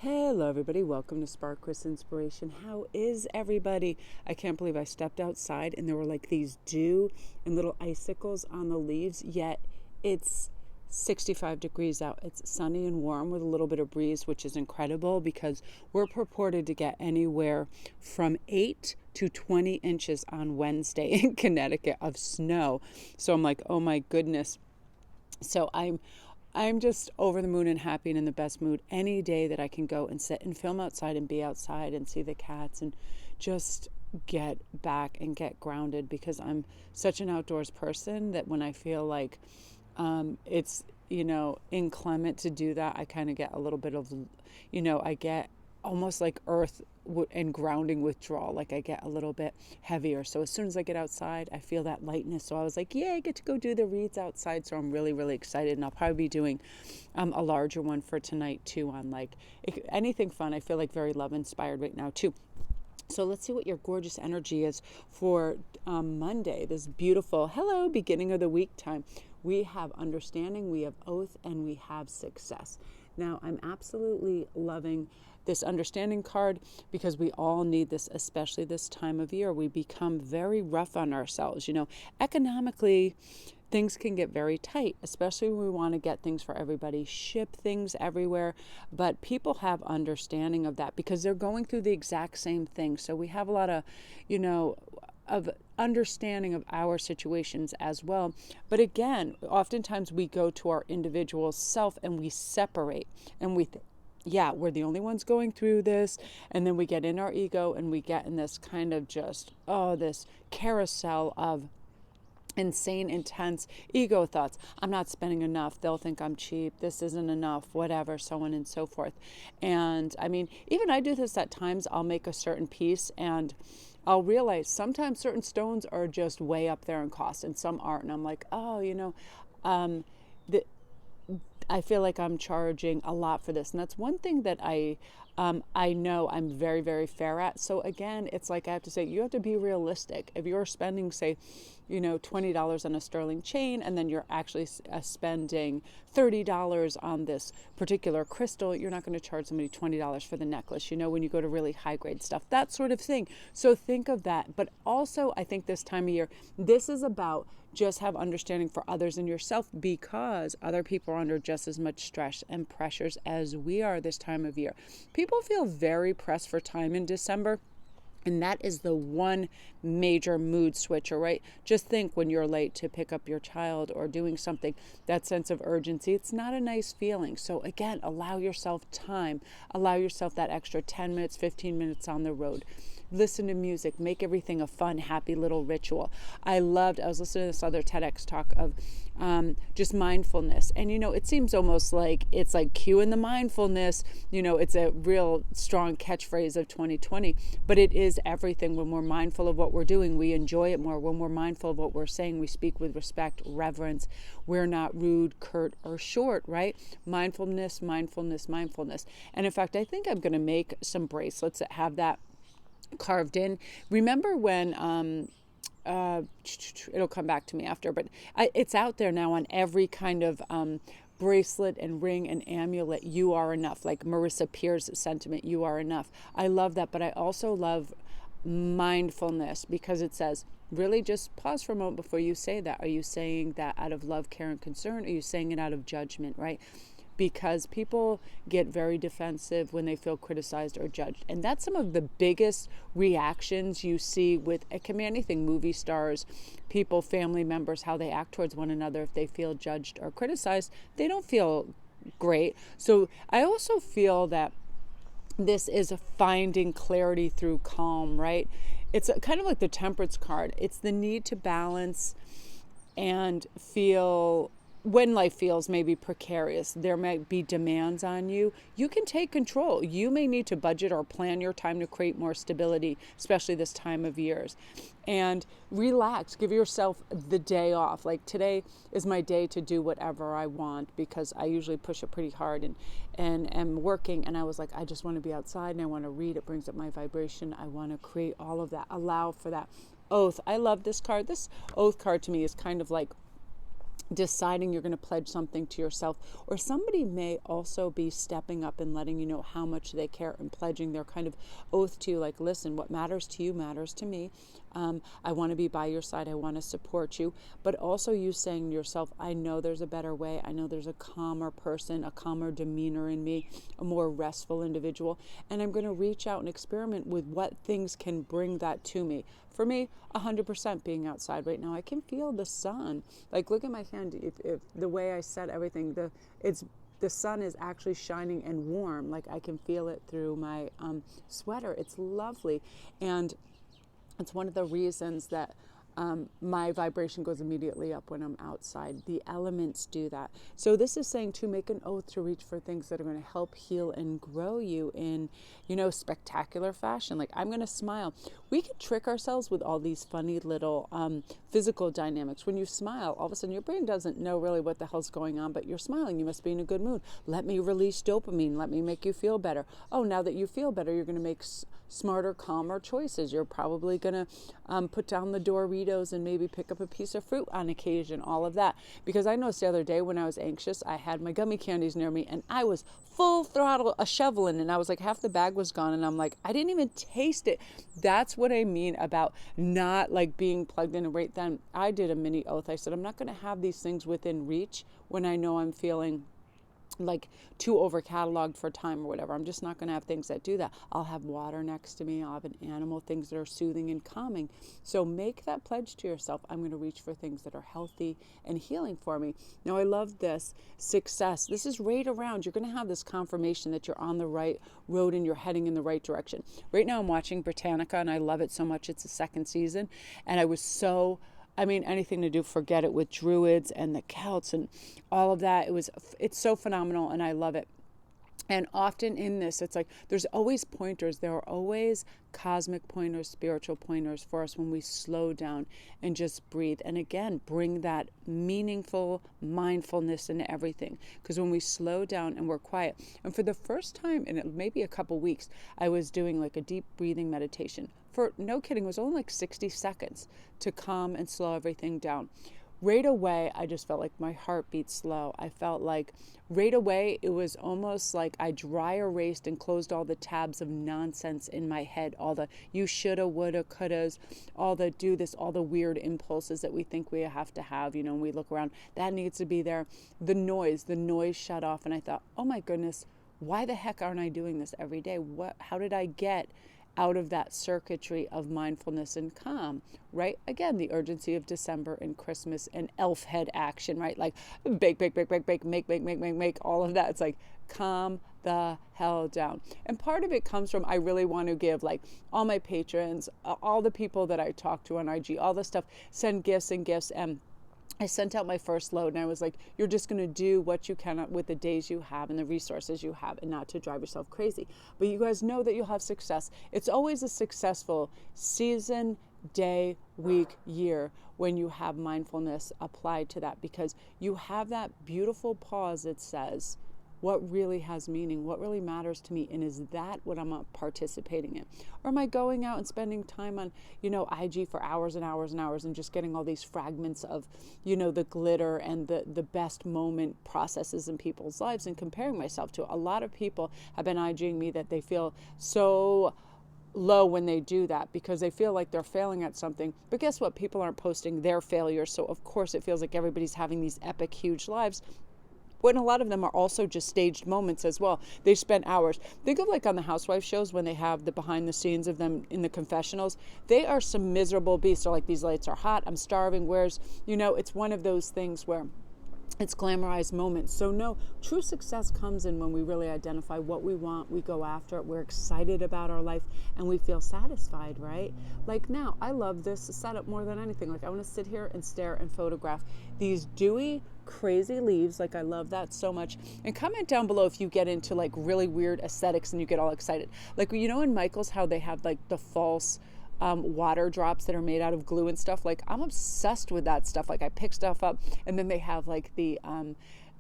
Hello everybody, welcome to Spark Chris Inspiration. How is everybody? I can't believe I stepped outside and there were like these dew and little icicles on the leaves, yet it's 65 degrees out. It's sunny and warm with a little bit of breeze, which is incredible because we're purported to get anywhere from 8 to 20 inches on Wednesday in Connecticut of snow. So I'm like, oh my goodness. So I'm just over the moon and happy and in the best mood any day that I can go and sit and film outside and be outside and see the cats and just get back and get grounded, because I'm such an outdoors person that when I feel like it's, inclement to do that, I kind of get a little bit of, I get almost like earth and grounding withdrawal. Like I get a little bit heavier. So as soon as I get outside, I feel that lightness. So I was like, yeah, I get to go do the reads outside. So I'm really, really excited. And I'll probably be doing a larger one for tonight too, on like anything fun. I feel like very love inspired right now too. So let's see what your gorgeous energy is for Monday, this beautiful, hello, beginning of the week time. We have understanding, we have oath, and we have success. Now, I'm absolutely loving this understanding card because we all need this, especially this time of year. We become very rough on ourselves. Economically, things can get very tight, especially when we want to get things for everybody, ship things everywhere. But people have understanding of that because they're going through the exact same thing. So we have a lot of, of understanding of our situations as well. But again, oftentimes we go to our individual self and we separate and we yeah, we're the only ones going through this. And then we get in our ego and we get in this kind of just, this carousel of insane, intense ego thoughts. I'm not spending enough. They'll think I'm cheap. This isn't enough, whatever, so on and so forth. And I mean, even I do this at times. I'll make a certain piece and I'll realize sometimes certain stones are just way up there in cost and some aren't. And I'm like, I feel like I'm charging a lot for this. And that's one thing that I know I'm very, very fair at. So again, it's like I have to say, you have to be realistic. If you're spending, say, $20 on a sterling chain, and then you're actually spending $30 on this particular crystal, you're not going to charge somebody $20 for the necklace, when you go to really high grade stuff, that sort of thing. So think of that. But also, I think this time of year, this is about just have understanding for others and yourself, because other people are under just as much stress and pressures as we are this time of year. People feel very pressed for time in December. And that is the one major mood switcher, right? Just think when you're late to pick up your child or doing something, that sense of urgency, it's not a nice feeling. So again, allow yourself time, allow yourself that extra 10 minutes, 15 minutes on the road. Listen to music, make everything a fun, happy little ritual. I was listening to this other TEDx talk of just mindfulness. And, it seems almost like it's like cue in the mindfulness, it's a real strong catchphrase of 2020, but it is everything. When we're mindful of what we're doing, we enjoy it more. When we're mindful of what we're saying, we speak with respect, reverence. We're not rude, curt, or short, right? Mindfulness, mindfulness, mindfulness. And in fact, I think I'm going to make some bracelets that have that carved in. Remember when it'll come back to me after, but it's out there now on every kind of bracelet and ring and amulet, you are enough, like Marissa Peer's sentiment, you are enough. I love that, but I also love mindfulness because it says, really just pause for a moment before you say that. Are you saying that out of love, care, and concern? Are you saying it out of judgment, right? Because people get very defensive when they feel criticized or judged. And that's some of the biggest reactions you see with, it can be anything, movie stars, people, family members, how they act towards one another. If they feel judged or criticized, they don't feel great. So I also feel that this is finding clarity through calm, right? It's kind of like the Temperance card. It's the need to balance and feel. When life feels maybe precarious, there might be demands on you. You can take control. You may need to budget or plan your time to create more stability, especially this time of years. And relax. Give yourself the day off. Like today is my day to do whatever I want, because I usually push it pretty hard and am working. And I was like, I just want to be outside and I want to read. It brings up my vibration. I want to create all of that. Allow for that. Oath. I love this card. This oath card to me is kind of like deciding you're going to pledge something to yourself, or somebody may also be stepping up and letting you know how much they care and pledging their kind of oath to you, like, listen, what matters to you matters to me. I want to be by your side. I want to support you. But also you saying to yourself, I know there's a better way. I know there's a calmer person, a calmer demeanor in me, a more restful individual. And I'm going to reach out and experiment with what things can bring that to me. For me, 100% being outside right now. I can feel the sun. Like, look at my hand. If the way I set everything, the sun is actually shining and warm. Like, I can feel it through my sweater. It's lovely. And it's one of the reasons that my vibration goes immediately up when I'm outside. The elements do that. So this is saying to make an oath to reach for things that are going to help heal and grow you in, spectacular fashion. Like, I'm going to smile. We could trick ourselves with all these funny little physical dynamics. When you smile, all of a sudden your brain doesn't know really what the hell's going on, but you're smiling. You must be in a good mood. Let me release dopamine. Let me make you feel better. Oh, now that you feel better, you're going to make smarter, calmer choices. You're probably going to put down the Doritos and maybe pick up a piece of fruit on occasion, all of that. Because I noticed the other day when I was anxious, I had my gummy candies near me and I was full throttle, a shoveling, and I was like, half the bag was gone, and I'm like, I didn't even taste it. That's what I mean about not like being plugged in. And right then, I did a mini oath. I said, I'm not going to have these things within reach when I know I'm feeling like too over cataloged for time or whatever. I'm just not going to have things that do that. I'll have water next to me. I'll have an animal, things that are soothing and calming. So make that pledge to yourself. I'm going to reach for things that are healthy and healing for me. Now, I love this success. This is right around. You're going to have this confirmation that you're on the right road and you're heading in the right direction. Right now I'm watching Britannica and I love it so much. It's the second season. And I was anything to do, forget it, with druids and the Celts and all of that. It's so phenomenal and I love it. And often in this, it's like there's always pointers. There are always cosmic pointers, spiritual pointers for us when we slow down and just breathe. And again, bring that meaningful mindfulness into everything. Because when we slow down and we're quiet, and for the first time in maybe a couple weeks, I was doing like a deep breathing meditation. For no kidding, it was only like 60 seconds to calm and slow everything down. Right away, I just felt like my heart beat slow. I felt like right away, it was almost like I dry erased and closed all the tabs of nonsense in my head. All the you shoulda, woulda, couldas, all the do this, all the weird impulses that we think we have to have, when we look around. That needs to be there. The noise shut off. And I thought, oh my goodness, why the heck aren't I doing this every day? How did I get out of that circuitry of mindfulness and calm, right? Again, the urgency of December and Christmas and elf head action, right? Like bake, make, all of that. It's like calm the hell down. And part of it comes from, I really want to give like all my patrons, all the people that I talk to on IG, all the stuff, send gifts. And I sent out my first load and I was like, you're just going to do what you can with the days you have and the resources you have and not to drive yourself crazy. But you guys know that you'll have success. It's always a successful season, day, week, year when you have mindfulness applied to that, because you have that beautiful pause that says, what really has meaning? What really matters to me? And is that what I'm participating in? Or am I going out and spending time on, IG for hours and hours and hours and just getting all these fragments of, the glitter and the best moment processes in people's lives and comparing myself to? A lot of people have been IGing me that they feel so low when they do that because they feel like they're failing at something. But guess what? People aren't posting their failures. So of course it feels like everybody's having these epic, huge lives. When a lot of them are also just staged moments as well. They spend hours. Think of like on the housewife shows when they have the behind the scenes of them in the confessionals. They are some miserable beasts. They're like, these lights are hot. I'm starving. It's one of those things where it's glamorized moments. So no, true success comes in when we really identify what we want, we go after it, we're excited about our life, and we feel satisfied, right? Like now, I love this setup more than anything. Like I want to sit here and stare and photograph these dewy, crazy leaves. Like I love that so much. And comment down below if you get into like really weird aesthetics and you get all excited. Like, in Michael's, how they have like the false water drops that are made out of glue and stuff. Like I'm obsessed with that stuff. Like I pick stuff up and then they have like the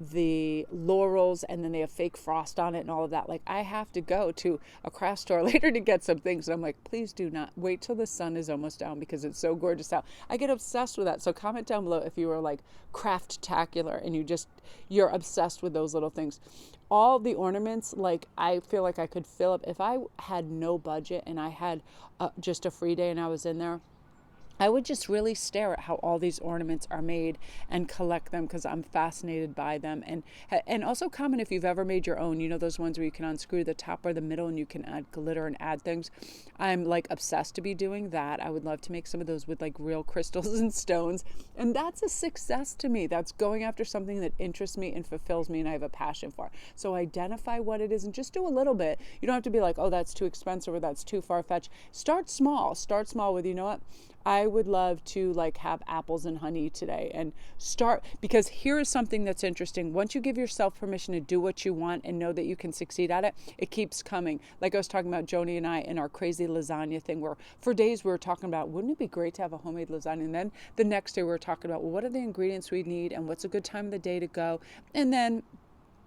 the laurels, and then they have fake frost on it and all of that. Like, I have to go to a craft store later to get some things. And I'm like, please do not wait till the sun is almost down because it's so gorgeous out. I get obsessed with that. So comment down below if you are like craft-tacular and you're obsessed with those little things. All the ornaments, like, I feel like I could fill up if I had no budget and I had just a free day and I was in there. I would just really stare at how all these ornaments are made and collect them because I'm fascinated by them. And also comment if you've ever made your own. You know, those ones where you can unscrew the top or the middle and you can add glitter and add things. I'm like obsessed to be doing that. I would love to make some of those with like real crystals and stones. And that's a success to me. That's going after something that interests me and fulfills me and I have a passion for. So identify what it is and just do a little bit. You don't have to be like, oh, that's too expensive or that's too far-fetched. Start small. Start small with, you know what? I would love to like have apples and honey today and start, because here is something that's interesting. Once you give yourself permission to do what you want and know that you can succeed at it, it keeps coming. Like I was talking about Joni and I in our crazy lasagna thing, where for days we were talking about, wouldn't it be great to have a homemade lasagna? And then the next day we were talking about, well, what are the ingredients we need and what's a good time of the day to go? And then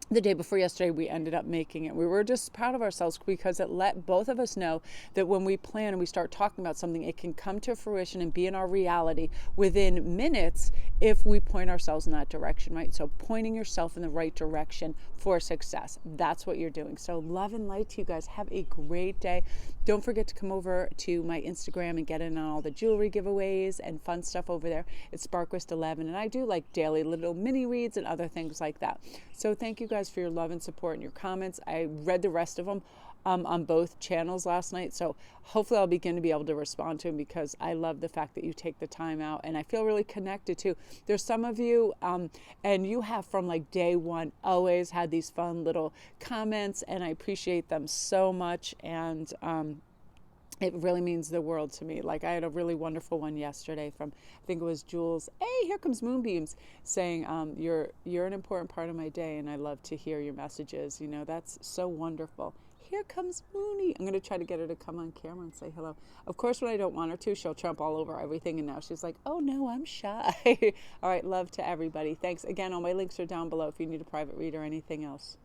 the day before yesterday, we ended up making it. We were just proud of ourselves because it let both of us know that when we plan and we start talking about something, it can come to fruition and be in our reality within minutes if we point ourselves in that direction, right? So pointing yourself in the right direction for success. That's what you're doing. So love and light to you guys. Have a great day. Don't forget to come over to my Instagram and get in on all the jewelry giveaways and fun stuff over there. It's SparkWrist11, and I do like daily little mini reads and other things like that. So thank you guys for your love and support and your comments. I read the rest of them on both channels last night, so hopefully I'll begin to be able to respond to them because I love the fact that you take the time out and I feel really connected too. There's some of you and you have from like day one always had these fun little comments, and I appreciate them so much, and it really means the world to me. Like I had a really wonderful one yesterday from, I think it was Jules. Hey, here comes Moonbeams, saying, you're an important part of my day and I love to hear your messages. You know, that's so wonderful. Here comes Mooney. I'm going to try to get her to come on camera and say hello. Of course, when I don't want her to, she'll trump all over everything. And now she's like, oh no, I'm shy. All right. Love to everybody. Thanks again. All my links are down below if you need a private read or anything else.